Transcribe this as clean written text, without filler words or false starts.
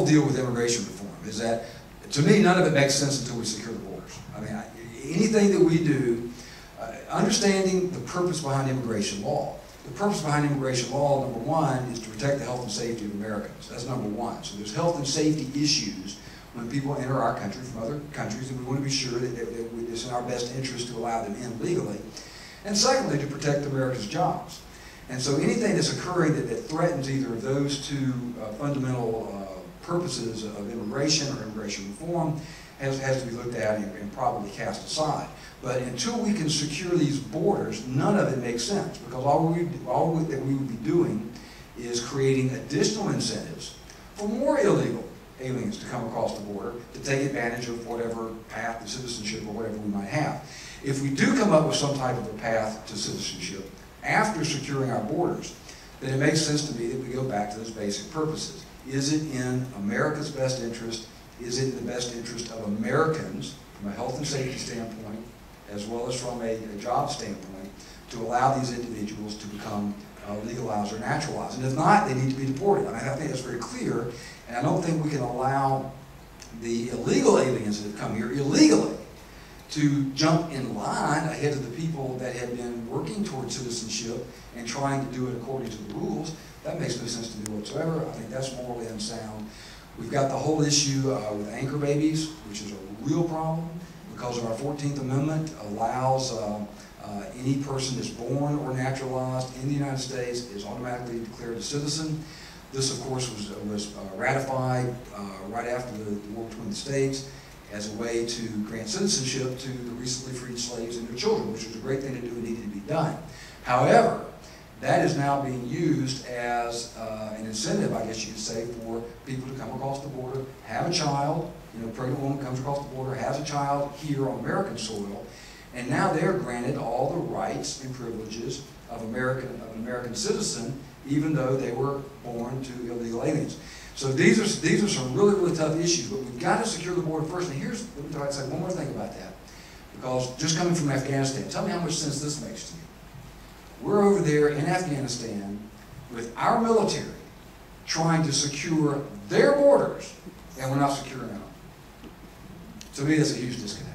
whole deal with immigration reform is that, to me, none of it makes sense until we secure the borders. I mean, anything that we do, understanding the purpose behind immigration law. The purpose behind immigration law, number one, is to protect the health and safety of Americans. That's number one. So there's health and safety issues when people enter our country from other countries, and we want to be sure that it's in our best interest to allow them in legally. And secondly, to protect America's jobs. And so anything that's occurring that threatens either of those two fundamental purposes of immigration or immigration reform has to be looked at and probably cast aside. But until we can secure these borders, none of it makes sense, because all that we would be doing is creating additional incentives for more illegal aliens to come across the border to take advantage of whatever path to citizenship or whatever we might have. If we do come up with some type of a path to citizenship after securing our borders, then it makes sense to me that we go back to those basic purposes. Is it in America's best interest? Is it in the best interest of Americans from a health and safety standpoint, as well as from a job standpoint, to allow these individuals to become legalized or naturalized? And if not, they need to be deported. I mean, I think that's very clear, and I don't think we can allow the illegal aliens that have come here illegally to jump in line ahead of the people that have been working towards citizenship and trying to do it according to the rules. That makes no sense to me whatsoever. I think that's morally unsound. We've got the whole issue with anchor babies, which is a real problem, because of our 14th Amendment allows any person that's born or naturalized in the United States is automatically declared a citizen. This, of course, was ratified right after the war between the states as a way to grant citizenship to the recently freed slaves and their children, which was a great thing to do and needed to be done. However, that is now being used as an incentive, I guess you could say, for people to come across the border, have a child. You know, a pregnant woman comes across the border, has a child here on American soil, and now they're granted all the rights and privileges of an American citizen, even though they were born to illegal aliens. So these are some really, really tough issues, but we've got to secure the border first. And here's, let me say one more thing about that, because just coming from Afghanistan, tell me how much sense this makes to you. We're over there in Afghanistan with our military trying to secure their borders, and we're not securing our own. To me, that's a huge disconnect.